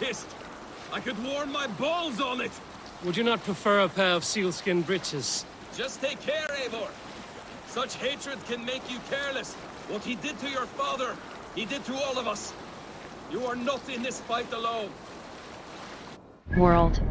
kissed. I could warm my balls on it. Would you not prefer a pair of sealskin breeches? Just take care, Eivor. Such hatred can make you careless. What he did to your father, he did to all of us. You are not in this fight alone. World.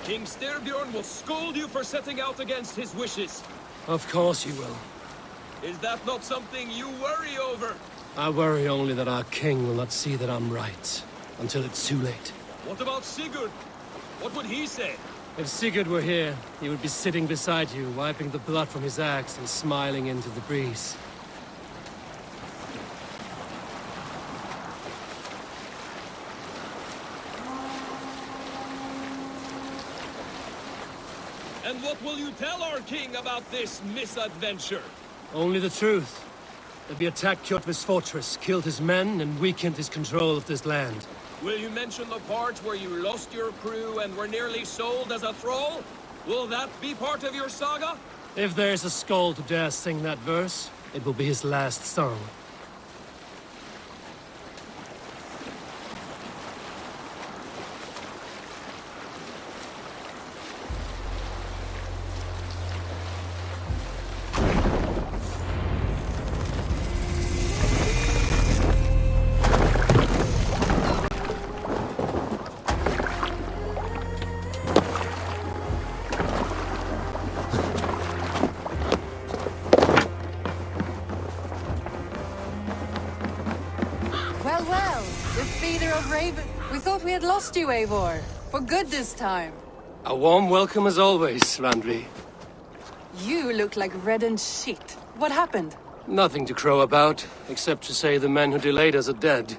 King Styrbjorn will scold you for setting out against his wishes. Of course he will. Is that not something you worry over? I worry only that our king will not see that I'm right, until it's too late. What about Sigurd? What would he say? If Sigurd were here, he would be sitting beside you, wiping the blood from his axe and smiling into the breeze. And what will you tell our king about this misadventure? Only the truth. That we attacked Kjotve's fortress, killed his men, and weakened his control of this land. Will you mention the part where you lost your crew and were nearly sold as a thrall? Will that be part of your saga? If there's a Skald who dares sing that verse, it will be his last song. Well, the feeder of Raven. We thought we had lost you, Eivor. For good this time. A warm welcome as always, Randvi. You look like reddened shit. What happened? Nothing to crow about, except to say the men who delayed us are dead.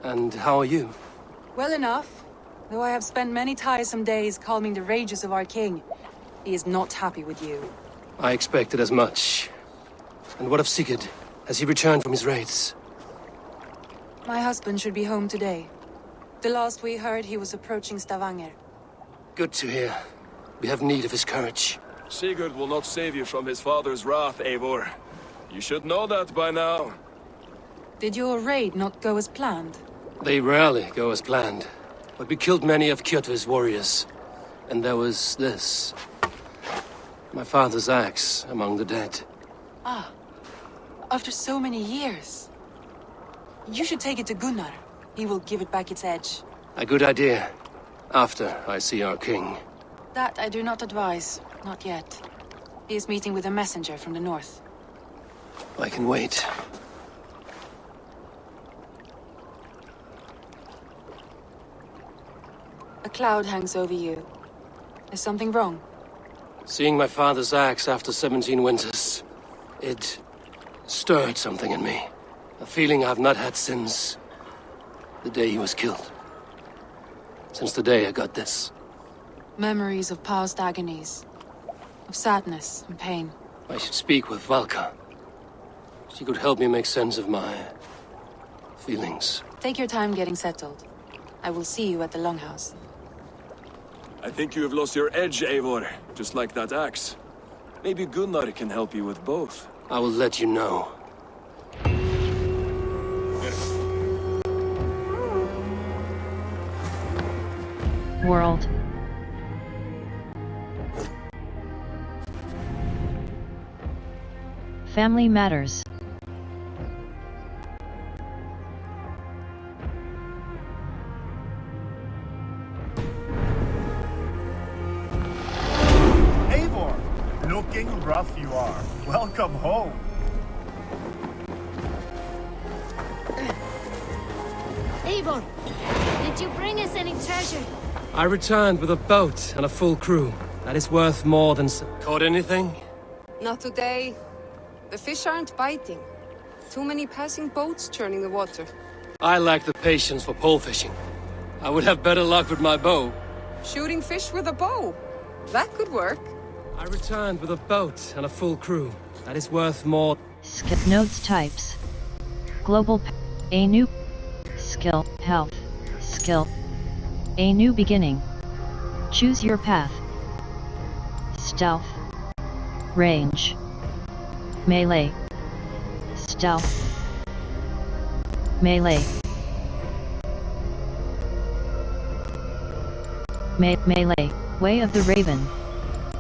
And how are you? Well enough. Though I have spent many tiresome days calming the rages of our king. He is not happy with you. I expected as much. And what of Sigurd? Has he returned from his raids? My husband should be home today. The last we heard, he was approaching Stavanger. Good to hear. We have need of his courage. Sigurd will not save you from his father's wrath, Eivor. You should know that by now. Did your raid not go as planned? They rarely go as planned. But we killed many of Kjotve's warriors. And there was this. My father's axe among the dead. Ah. After so many years. You should take it to Gunnar. He will give it back its edge. A good idea. After I see our king. That I do not advise. Not yet. He is meeting with a messenger from the north. I can wait. A cloud hangs over you. Is something wrong? Seeing my father's axe after 17 winters, it stirred something in me. A feeling I've not had since the day he was killed. Since the day I got this. Memories of past agonies. Of sadness and pain. I should speak with Valka. She could help me make sense of my feelings. Take your time getting settled. I will see you at the Longhouse. I think you have lost your edge, Eivor. Just like that axe. Maybe Gunnar can help you with both. I will let you know. World. Family Matters. Eivor! Looking rough you are. Welcome home. Eivor, did you bring us any treasure? I returned with a boat and a full crew. That is worth more than... Caught anything? Not today. The fish aren't biting. Too many passing boats churning the water. I lack the patience for pole fishing. I would have better luck with my bow. Shooting fish with a bow? That could work. I returned with a boat and a full crew. That is worth more. Skip notes types. Global. A new. Skill. Health. Skill. A new beginning. Choose your path. Stealth. Range. Melee. Stealth. Melee. Melee. Way of the Raven.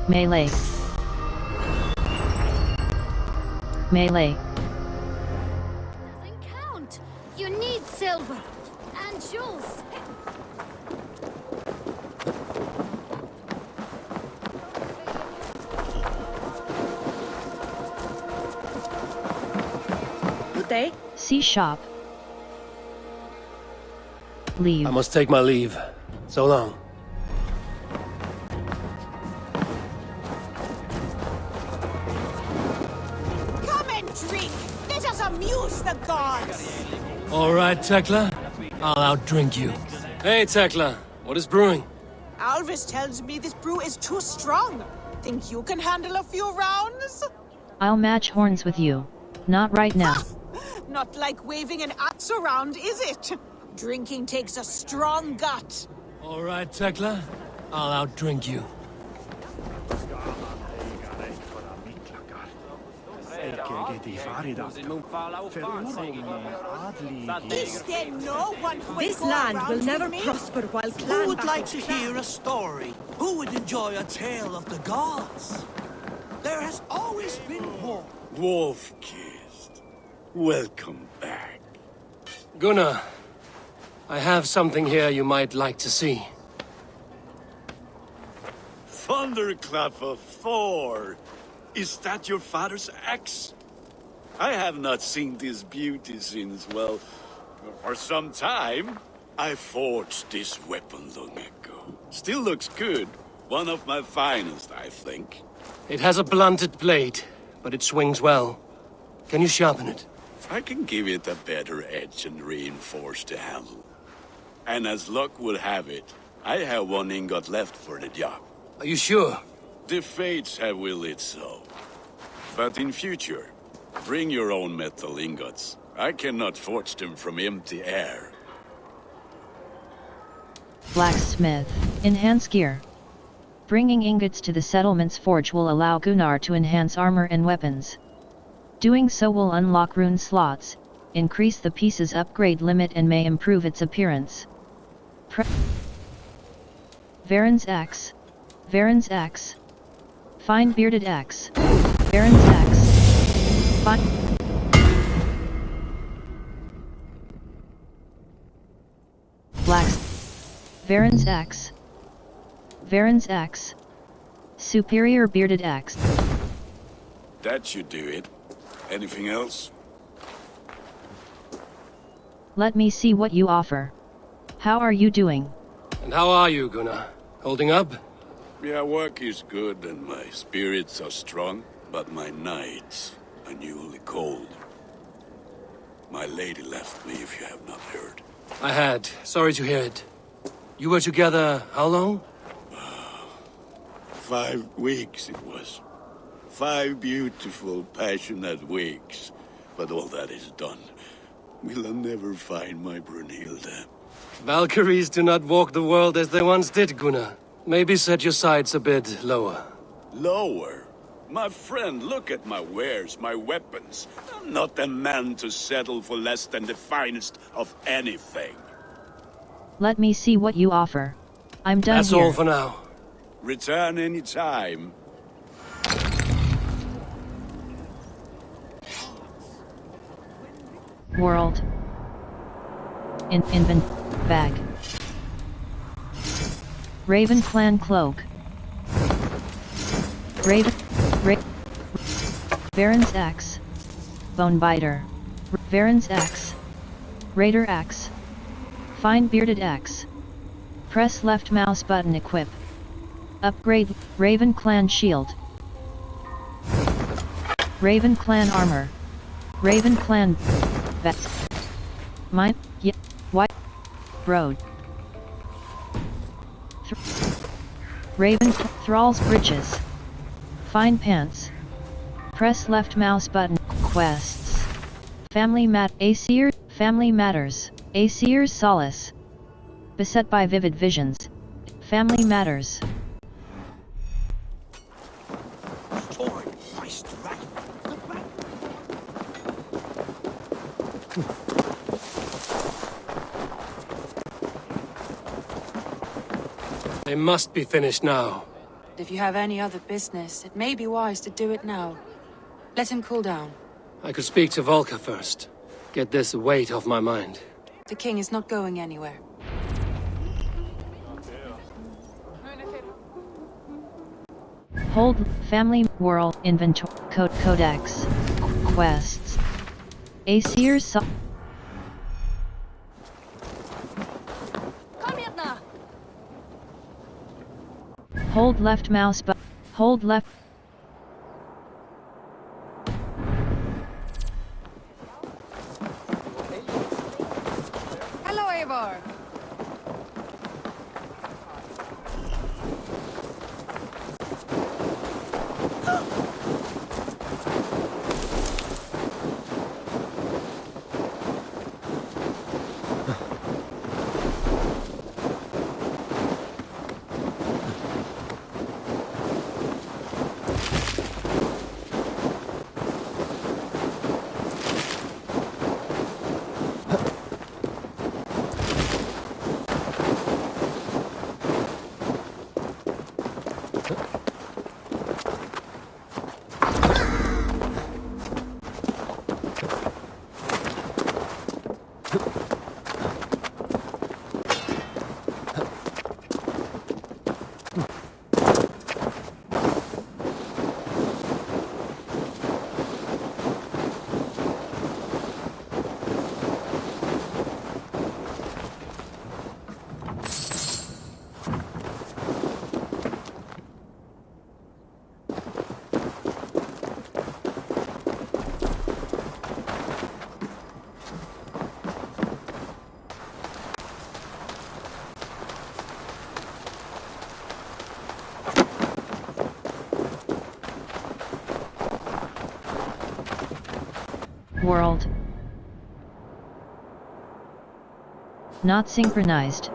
Melee. Melee. Doesn't count. You need silver and jewels. Good day. See shop. Leave. I must take my leave. So long. Come and drink. Let us amuse the gods. All right, Tekla. I'll outdrink you. Hey, Tekla. What is brewing? Alvis tells me this brew is too strong. Think you can handle a few rounds? I'll match horns with you. Not right now. Not like waving an axe around, is it? Drinking takes a strong gut. All right, Tekla. I'll outdrink you. Is there no one who This will go land around will with never me? prosper while Who clan would like battles to hear a story? Who would enjoy a tale of the gods? There has always been war. Wolf-kissed. Welcome back. Gunnar, I have something here you might like to see. Thunderclap of Thor! Is that your father's axe? I have not seen this beauty since, well, for some time. I forged this weapon long ago. Still looks good. One of my finest, I think. It has a blunted blade, but it swings well. Can you sharpen it? I can give it a better edge and reinforce the handle. And as luck would have it, I have one ingot left for the job. Are you sure? The fates have willed it so. But in future, bring your own metal ingots. I cannot forge them from empty air. Blacksmith. Enhance gear. Bringing ingots to the settlement's forge will allow Gunnar to enhance armor and weapons. Doing so will unlock rune slots, increase the piece's upgrade limit and may improve its appearance. Varen's axe. Varen's axe. Fine bearded axe. Varen's axe. Fine. Blacks. Varen's axe. Varen's axe. Superior bearded axe. That should do it. Anything else? Let me see what you offer. How are you doing? And how are you, Gunnar? Holding up? Yeah, work is good and my spirits are strong, but my nights are newly cold. My lady left me, if you have not heard. I had. Sorry to hear it. You were together how long? 5 weeks it was. 5 beautiful, passionate weeks. But all that is done. Will I never find my Brunhilde? Valkyries do not walk the world as they once did, Gunnar. Maybe set your sights a bit lower. Lower? My friend, look at my wares, my weapons. I'm not a man to settle for less than the finest of anything. Let me see what you offer. I'm done That's here. all for now. Return any time. World. Invent. Bag. Raven clan cloak. Raven. Varen's axe. Bonebiter. Varen's axe. Raider axe. Fine bearded axe. Press left mouse button equip. Upgrade Raven clan shield. Raven clan armor. Raven clan vest. Mine. White. Road. Raven Thrall's breeches. Fine pants. Press left mouse button. Quests. Family Family Matters. Aesir's Solace. Beset by vivid visions. Family Matters. They must be finished now. If you have any other business, it may be wise to do it now. Let him cool down. I could speak to Volka first. Get this weight off my mind. The king is not going anywhere. Hold Family World Inventory Codex. Quests. Aesir's Solace. Come here now. Hold left mouse button. Hold left. Hello, Eivor. World. Not synchronized.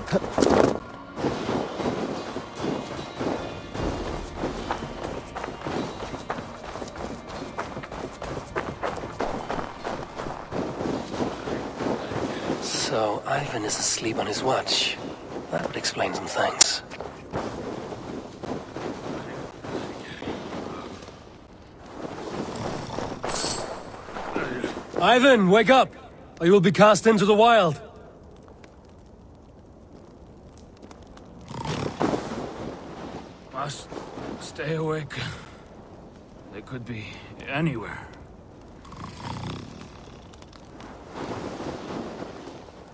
So, Ivan is asleep on his watch. That would explain some things. Ivan, wake up! Or you will be cast into the wild! Must stay awake. They could be anywhere.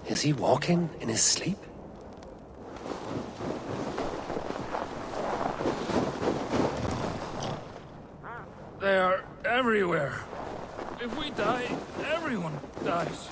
Is he walking in his sleep? They are everywhere. If we die, everyone dies.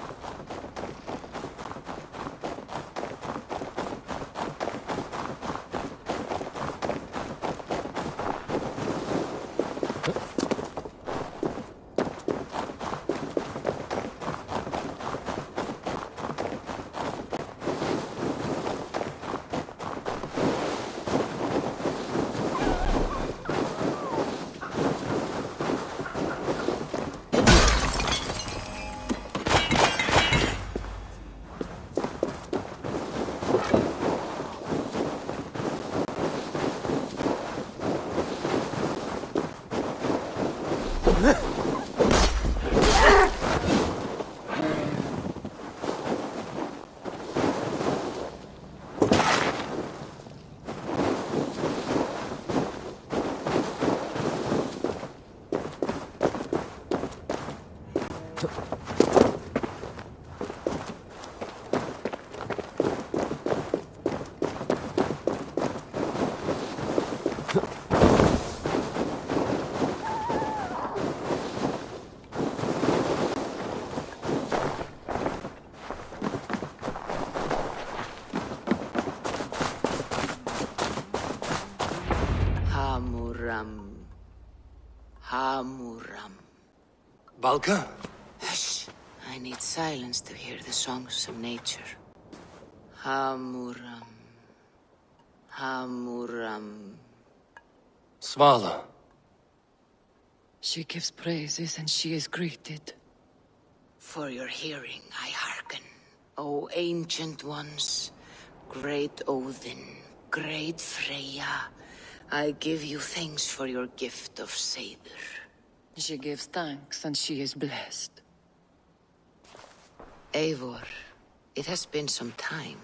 Hamuram. Balka? Hush. I need silence to hear the songs of nature. Hamuram. Hamuram. Svala. She gives praises and she is greeted. For your hearing I hearken, O ancient ones, great Odin, great Freya. I give you thanks for your gift of Seder. She gives thanks and she is blessed. Eivor, it has been some time.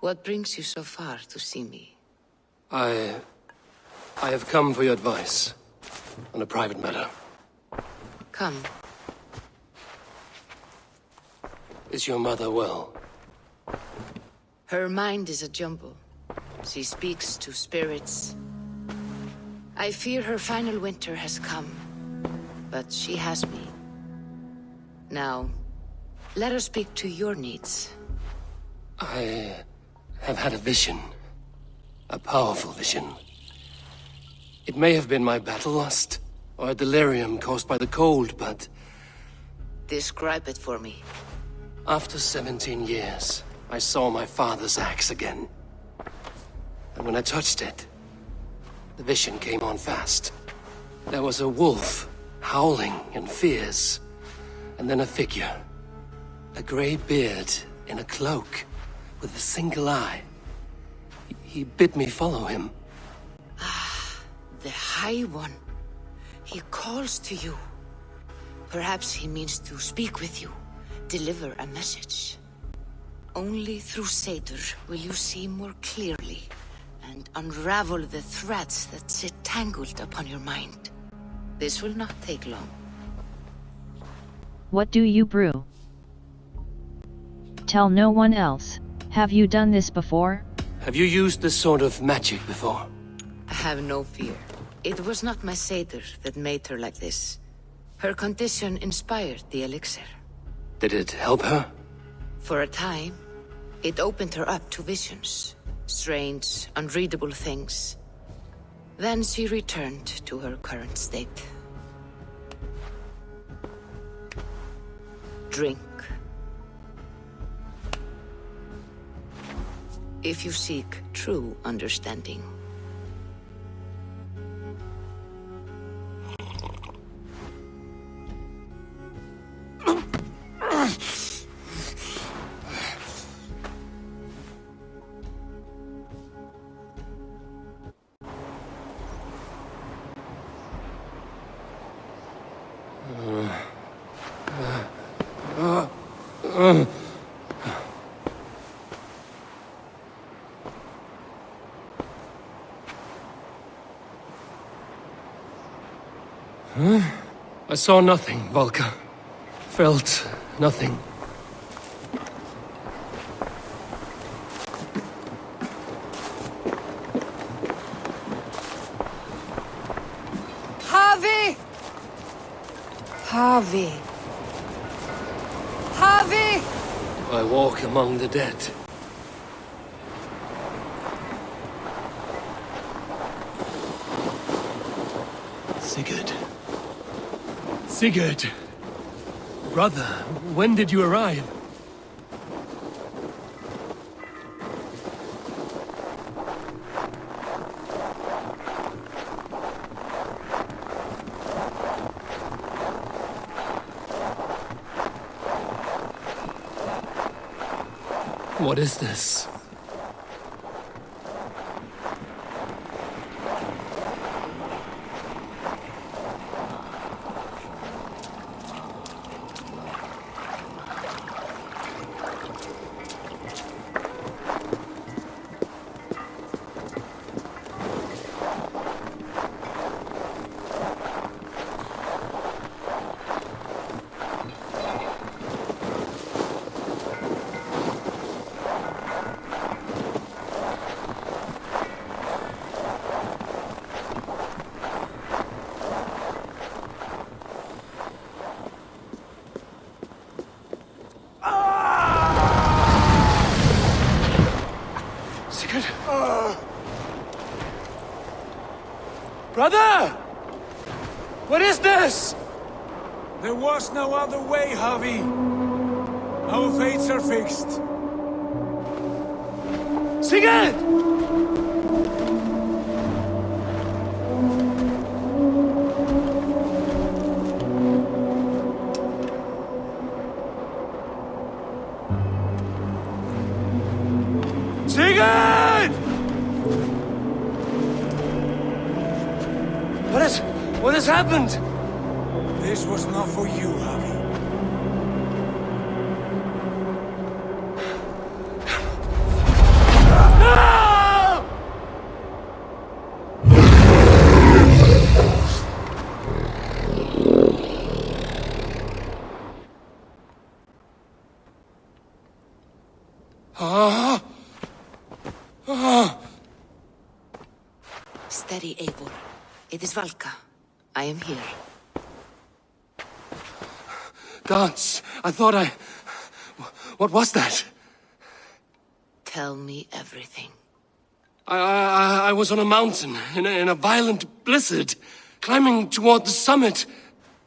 What brings you so far to see me? I have come for your advice on a private matter. Come. Is your mother well? Her mind is a jumble. She speaks to spirits. I fear her final winter has come, but she has me. Now, let her speak to your needs. I have had a vision. A powerful vision. It may have been my battle lust, or a delirium caused by the cold, but... Describe it for me. After 17 years, I saw my father's axe again. And when I touched it, the vision came on fast. There was a wolf, howling and fierce, and then a figure. A grey beard in a cloak, with a single eye. He bid me follow him. Ah, the High One. He calls to you. Perhaps he means to speak with you, deliver a message. Only through Seder will you see more clearly and unravel the threads that sit tangled upon your mind. This will not take long. What do you brew? Tell no one else. Have you done this before? Have you used this sort of magic before? I have no fear. It was not my Seder that made her like this. Her condition inspired the elixir. Did it help her? For a time, it opened her up to visions. Strange, unreadable things. Then she returned to her current state. Drink. if you seek true understanding. I saw nothing, Valka. Felt nothing. Harvey! Harvey! Harvey! I walk among the dead. Sigurd. Sigurd! Brother, when did you arrive? What is this? Brother! What is this? There was no other way, Harvey. Our fates are fixed. Sigurd! Sigurd! What has happened? This was not for you, Harvey. No! Steady, Eivor. It is Valka. I am here. Gods, I thought I... What was that? Tell me everything. I was on a mountain, in a violent blizzard, climbing toward the summit,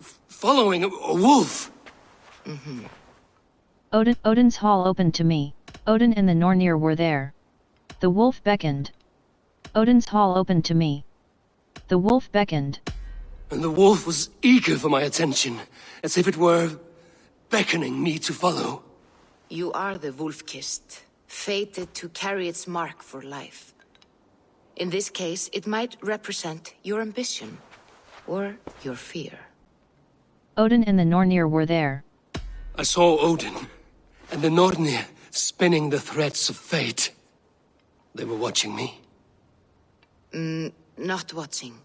following a wolf. Mm-hmm. Odin's hall opened to me. Odin and the Nornir were there. The wolf beckoned. Odin's hall opened to me. The wolf beckoned. And the wolf was eager for my attention, as if it were beckoning me to follow. You are the wolf-kissed, fated to carry its mark for life. In this case, it might represent your ambition, or your fear. Odin and the Nornir were there. I saw Odin, and the Nornir spinning the threads of fate. They were watching me. Not watching.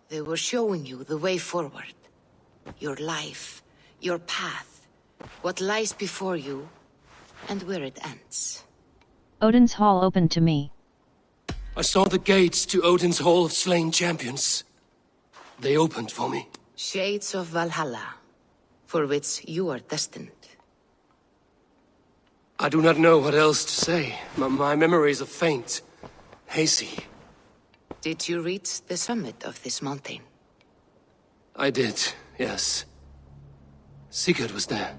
They were showing you the way forward. Your life, your path, what lies before you, and where it ends. Odin's hall opened to me. I saw the gates to Odin's Hall of Slain Champions. They opened for me. Shades of Valhalla, for which you are destined. I do not know what else to say. My memories are faint, hazy. Did you reach the summit of this mountain? I did, yes. Sigurd was there,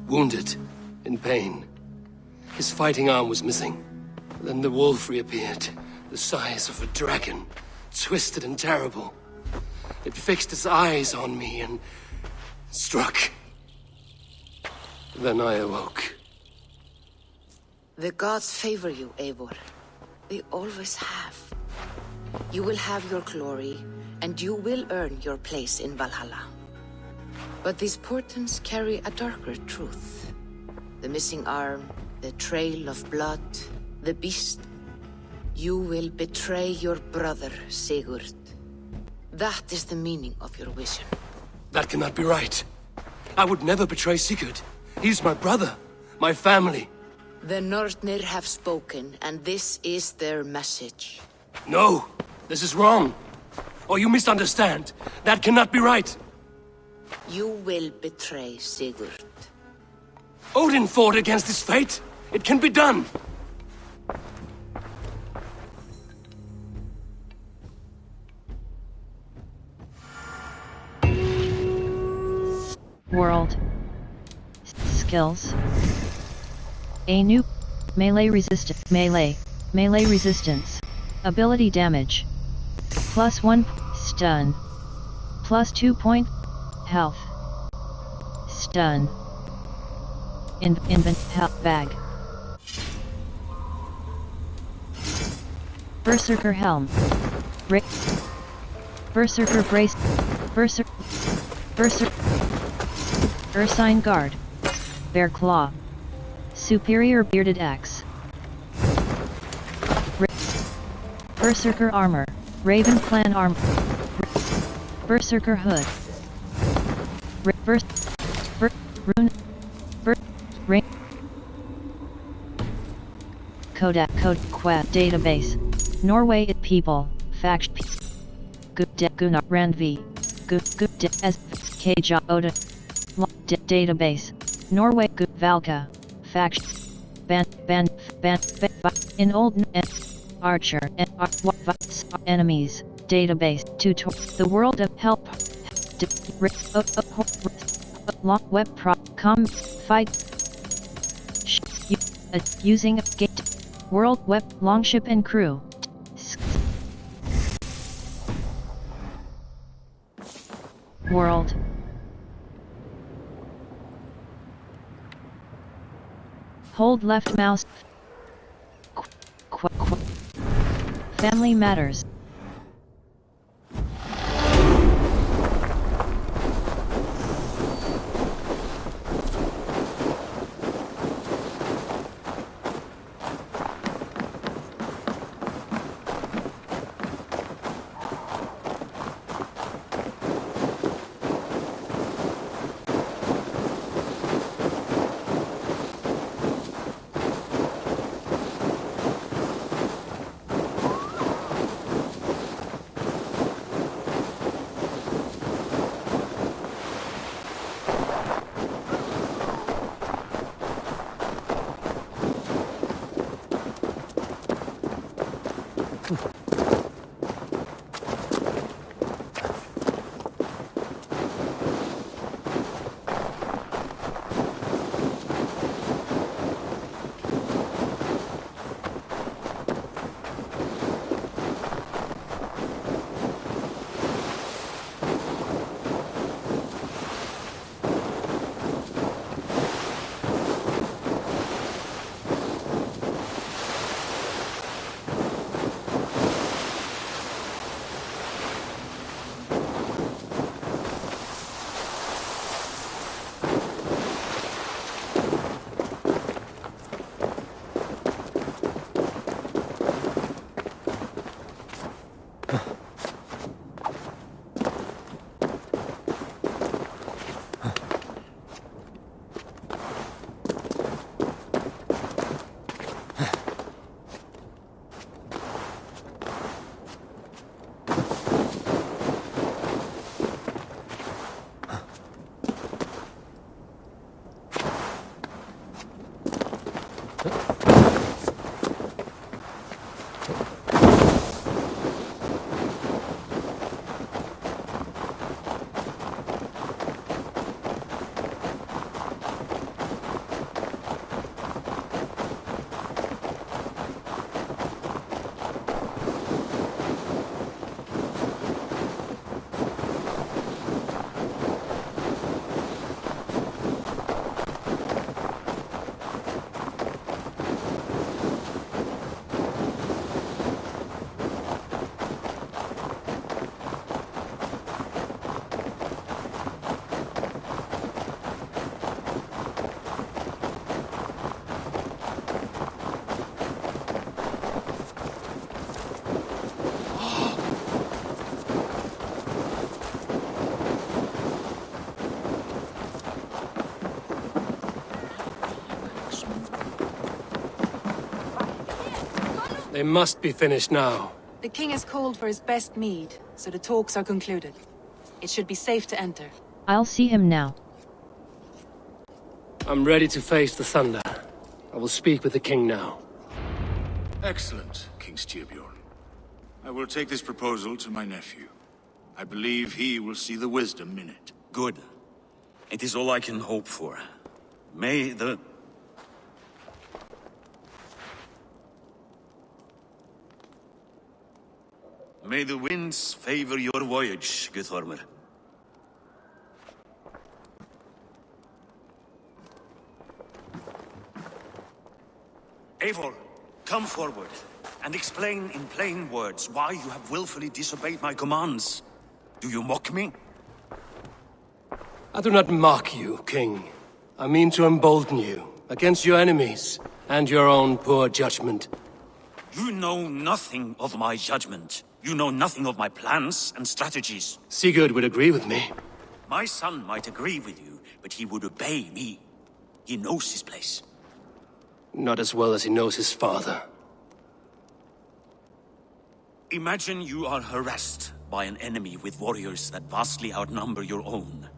wounded, in pain. His fighting arm was missing. Then the wolf reappeared, the size of a dragon, twisted and terrible. It fixed its eyes on me and struck. Then I awoke. The gods favor you, Eivor. They always have. You will have your glory, and you will earn your place in Valhalla. But these portents carry a darker truth. The missing arm, the trail of blood, the beast. You will betray your brother, Sigurd. That is the meaning of your vision. That cannot be right. I would never betray Sigurd. He's my brother, my family. The Nornir have spoken, and this is their message. No, this is wrong. Or you misunderstand. That cannot be right. You will betray Sigurd. Odin fought against his fate. It can be done. World. Skills. A new melee resistance. Ability damage. +1 stun. +2 point health. Stun. Invent health bag. Berserker helm. Berserker brace. Berserker. Ursine guard. Bear claw. Superior bearded axe. Berserker armor. Raven clan armor. Berserker hood. Rune. Ring. Kodak code quad database. Norway it people. Fact. Good Gunnar Randvi. Good as Kja Oda. Database. Norway good Valka. Fact. Ban in old Archer enemies. Database. The world of help. Long web com fight. Using a gate. World web longship and crew. World. Hold left mouse. Family matters. They must be finished now. The king has called for his best mead, so the talks are concluded. It should be safe to enter. I'll see him now. I'm ready to face the thunder. I will speak with the king now. Excellent, King Styrbjorn. I will take this proposal to my nephew. I believe he will see the wisdom in it. Good. It is all I can hope for. May the... May the winds favor your voyage, Guthormr. Eivor, come forward, and explain in plain words why you have willfully disobeyed my commands. Do you mock me? I do not mock you, King. I mean to embolden you, against your enemies, and your own poor judgment. You know nothing of my judgment. You know nothing of my plans and strategies. Sigurd would agree with me. My son might agree with you, but he would obey me. He knows his place. Not as well as he knows his father. Imagine you are harassed by an enemy with warriors that vastly outnumber your own.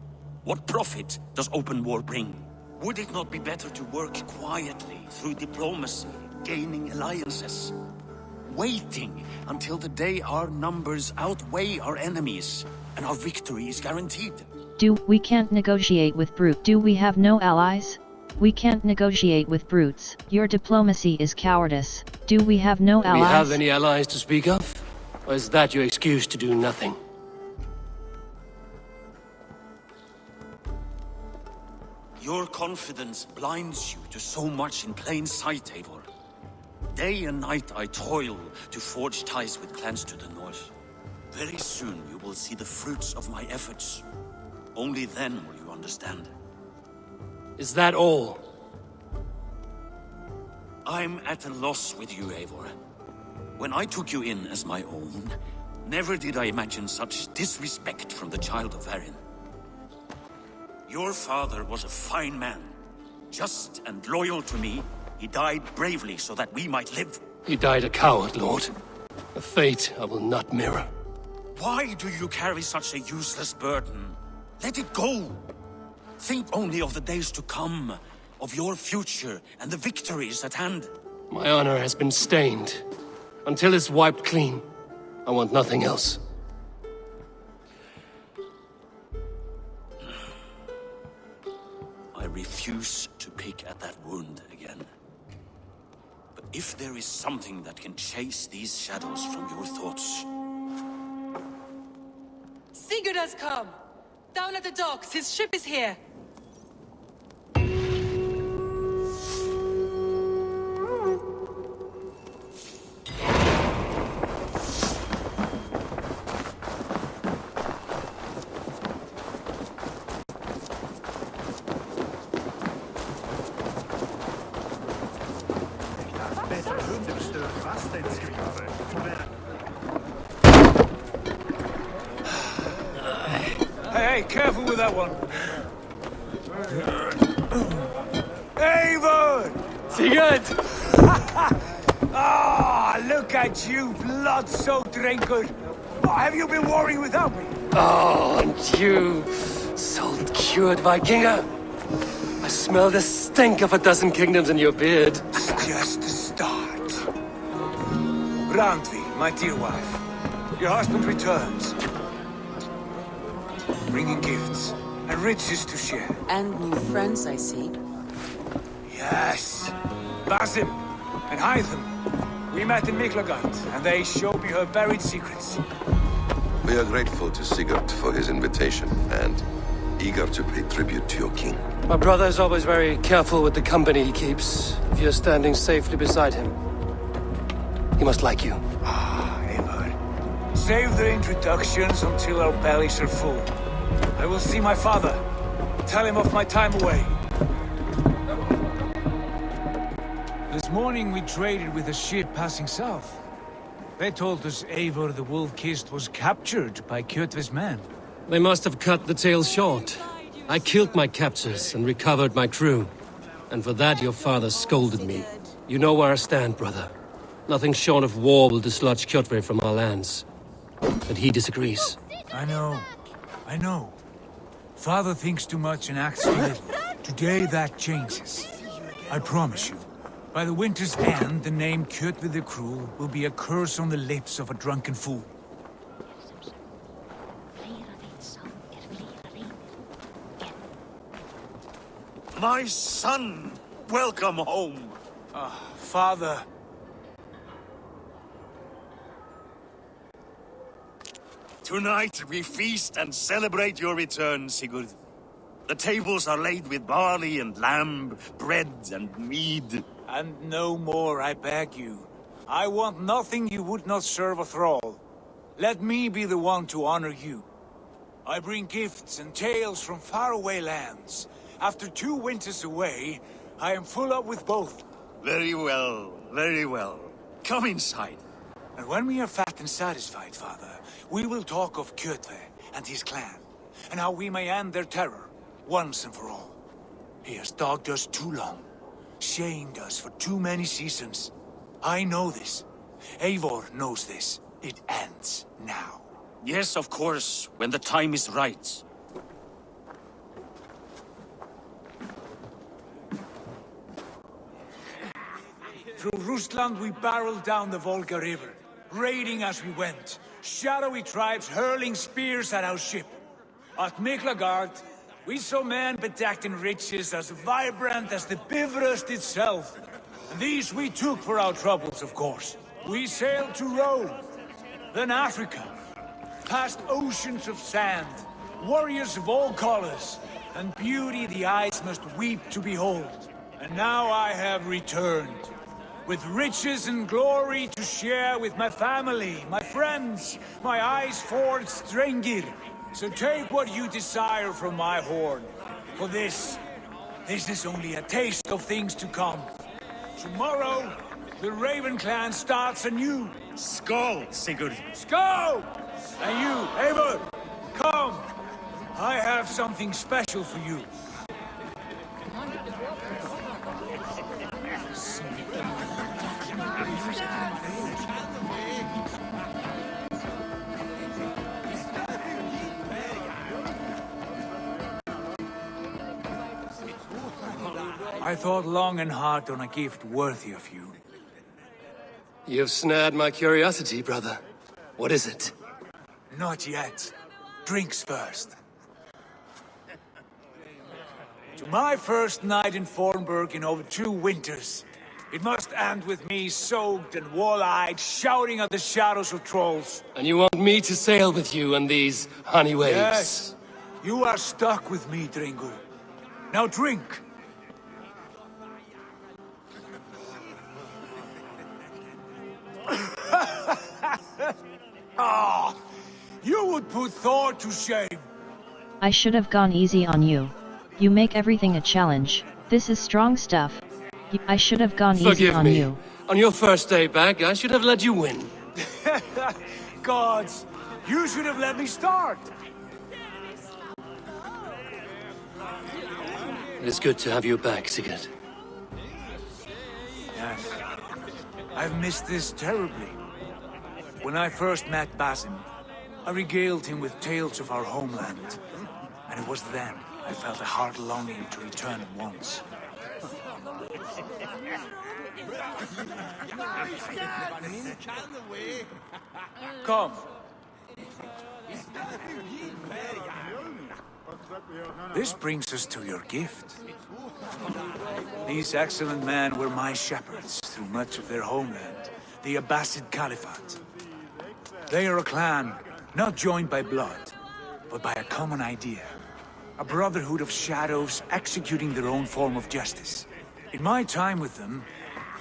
What profit does open war bring? Would it not be better to work quietly, through diplomacy, gaining alliances? Waiting until the day our numbers outweigh our enemies, and our victory is guaranteed. We can't negotiate with brute. Do we have no allies? We can't negotiate with brutes. Your diplomacy is cowardice. Do we have no allies? Do we have any allies to speak of? Or is that your excuse to do nothing? Your confidence blinds you to so much in plain sight, Eivor. Day and night I toil to forge ties with clans to the north. Very soon you will see the fruits of my efforts. Only then will you understand. Is that all? I'm at a loss with you, Eivor. When I took you in as my own, never did I imagine such disrespect from the child of Varin. Your father was a fine man, just and loyal to me. He died bravely so that we might live. He died a coward, Lord. A fate I will not mirror. Why do you carry such a useless burden? Let it go! Think only of the days to come, of your future and the victories at hand. My honor has been stained. Until it's wiped clean, I want nothing else. I refuse to pick at that wound again. But if there is something that can chase these shadows from your thoughts... Sigurd has come! Down at the docks, his ship is here! Hey, careful with that one. Eivor! Sigurd! Ah, look at you, blood-soaked drinkard. What have you been worrying without me? Oh, and you, salt-cured Vikinger. I smell the stink of a dozen kingdoms in your beard. It's just the start. Randvi, my dear wife, your husband returns. Bringing gifts and riches to share. And new friends, I see. Yes. Basim and Hytham. We met in Miklagard, and they showed me her buried secrets. We are grateful to Sigurd for his invitation, and eager to pay tribute to your king. My brother is always very careful with the company he keeps. If you're standing safely beside him, he must like you. Ah, Eivor. Save the introductions until our bellies are full. I will see my father. Tell him of my time away. This morning we traded with a ship passing south. They told us Eivor the Wolf-Kissed was captured by Kjotve's men. They must have cut the tale short. I killed my captors and recovered my crew. And for that your father scolded me. You know where I stand, brother. Nothing short of war will dislodge Kjotve from our lands. But he disagrees. I know. Father thinks too much and acts too little. Today that changes. I promise you. By the winter's end, the name Kjotve the Cruel will be a curse on the lips of a drunken fool. My son! Welcome home! Father. Tonight we feast and celebrate your return, Sigurd. The tables are laid with barley and lamb, bread and mead. And no more, I beg you. I want nothing you would not serve a thrall. Let me be the one to honor you. I bring gifts and tales from faraway lands. After 2 winters away, I am full up with both. Very well, very well. Come inside. And when we are fat and satisfied, Father, we will talk of Kjotve and his clan, and how we may end their terror, once and for all. He has dogged us too long, shamed us for too many seasons. I know this. Eivor knows this. It ends now. Yes, of course, when the time is right. Through Rusland we barreled down the Volga River, raiding as we went. Shadowy tribes hurling spears at our ship. At Miklagard, we saw men bedecked in riches as vibrant as the Bifrost itself. And these we took for our troubles, of course. We sailed to Rome, then Africa, past oceans of sand, warriors of all colors, and beauty the eyes must weep to behold. And now I have returned, with riches and glory to share with my family, my friends, my eyes-forged Strengir. So take what you desire from my horn. For this is only a taste of things to come. Tomorrow, the Raven clan starts anew. Skål, Sigurd. Skål! And you, Eivor, come. I have something special for you. I thought long and hard on a gift worthy of you. You've snared my curiosity, brother. What is it? Not yet. Drinks first. To my first night in Fornburg in over 2 winters. It must end with me soaked and wall-eyed, shouting at the shadows of trolls. And you want me to sail with you on these honey waves? Yes. You are stuck with me, Dringur. Now drink. Ah, you would put Thor to shame. I should have gone easy on you. You make everything a challenge. This is strong stuff. I should have gone easy on you. On your first day back, I should have let you win. Gods, you should have let me start. It is good to have you back, Sigurd. Yes. I've missed this terribly. When I first met Basim, I regaled him with tales of our homeland. And it was then I felt a heart longing to return at once. Come. This brings us to your gift. These excellent men were my shepherds through much of their homeland, the Abbasid Caliphate. They are a clan, not joined by blood, but by a common idea. A brotherhood of shadows executing their own form of justice. In my time with them,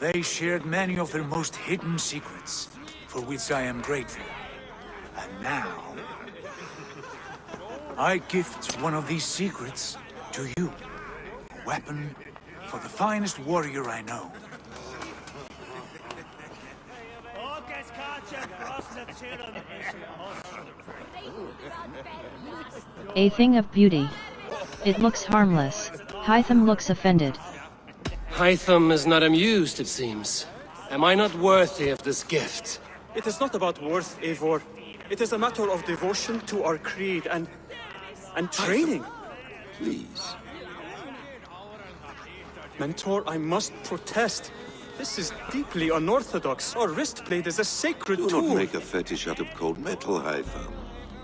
they shared many of their most hidden secrets, for which I am grateful. And now, I gift one of these secrets to you. A weapon for the finest warrior I know. A thing of beauty. It looks harmless. Hytham looks offended. Hytham is not amused, it seems. Am I not worthy of this gift? It is not about worth, Eivor. It is a matter of devotion to our creed and training. Please. Mentor, I must protest. This is deeply unorthodox. Our wrist blade is a sacred Do tool. not make a fetish out of cold metal, Hytham.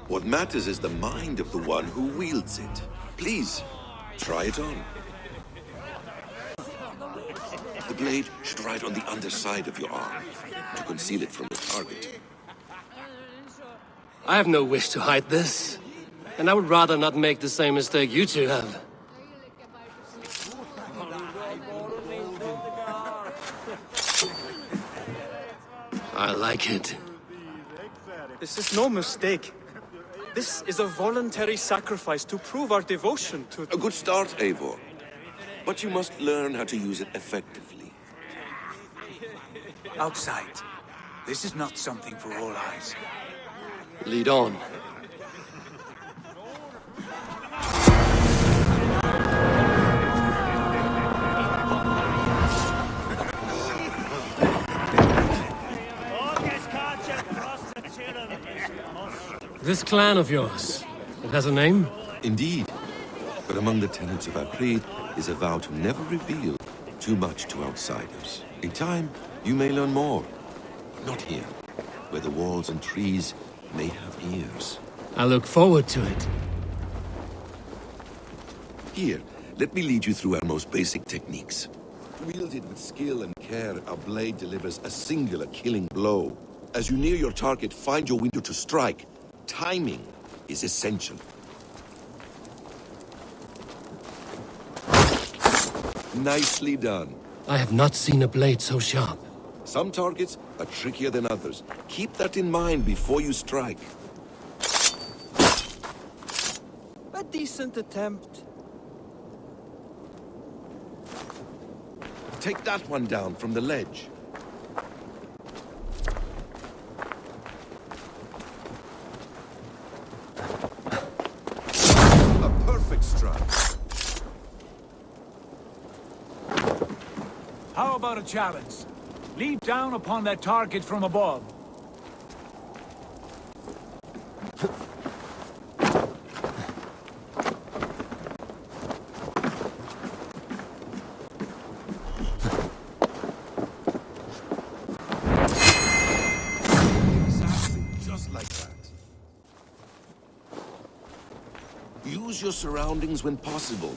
What matters is the mind of the one who wields it. Please, try it on. The blade should ride on the underside of your arm to conceal it from the target. I have no wish to hide this, and I would rather not make the same mistake you two have. I like it. This is no mistake. This is a voluntary sacrifice to prove our devotion to... A good start, Eivor. But you must learn how to use it effectively. Outside. This is not something for all eyes. Lead on. This clan of yours, it has a name? Indeed. But among the tenets of our creed is a vow to never reveal too much to outsiders. In time, you may learn more. But not here, where the walls and trees may have ears. I look forward to it. Here, let me lead you through our most basic techniques. Wielded with skill and care, our blade delivers a singular killing blow. As you near your target, find your window to strike. Timing is essential. Nicely done. I have not seen a blade so sharp. Some targets are trickier than others. Keep that in mind before you strike. A decent attempt. Take that one down from the ledge. A perfect strike. How about a challenge? Leap down upon that target from above. Exactly, just like that. Use your surroundings when possible.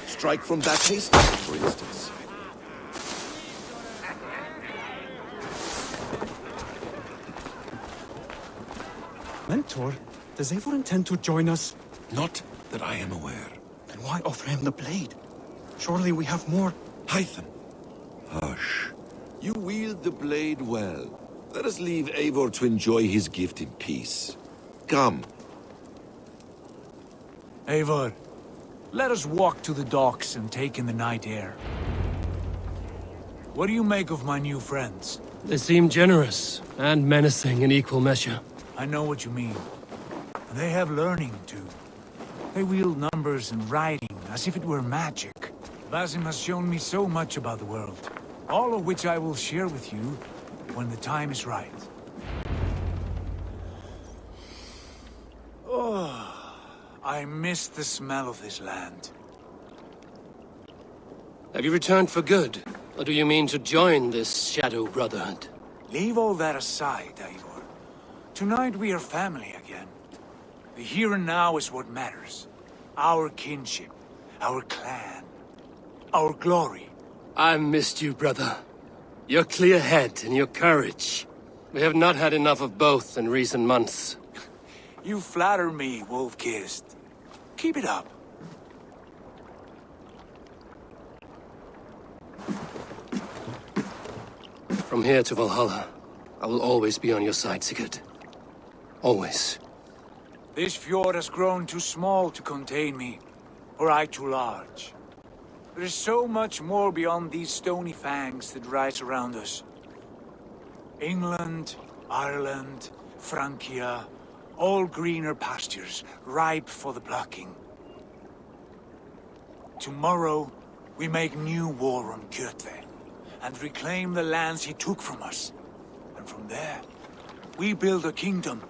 Strike from that haystack, for instance. Mentor, does Eivor intend to join us? Not that I am aware. Then why offer him the blade? Surely we have more... Hytham. Hush. You wield the blade well. Let us leave Eivor to enjoy his gift in peace. Come. Eivor, let us walk to the docks and take in the night air. What do you make of my new friends? They seem generous and menacing in equal measure. I know what you mean. They have learning, too. They wield numbers and writing as if it were magic. Basim has shown me so much about the world, all of which I will share with you when the time is right. Oh, I miss the smell of this land. Have you returned for good? Or do you mean to join this Shadow Brotherhood? Leave all that aside, Eivor. Tonight we are family again. The here and now is what matters. Our kinship, our clan, our glory. I've missed you, brother. Your clear head and your courage. We have not had enough of both in recent months. You flatter me, Wolf-Kissed. Keep it up. From here to Valhalla, I will always be on your side, Sigurd. Always. This fjord has grown too small to contain me, or I too large. There is so much more beyond these stony fangs that rise around us. England, Ireland, Francia, all greener pastures, ripe for the plucking. Tomorrow, we make new war on Kjotve. and reclaim the lands he took from us. And from there, we build a kingdom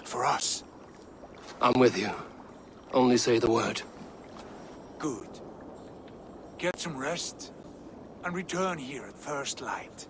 for us. I'm with you. Only say the word. Good. Get some rest, and return here at first light.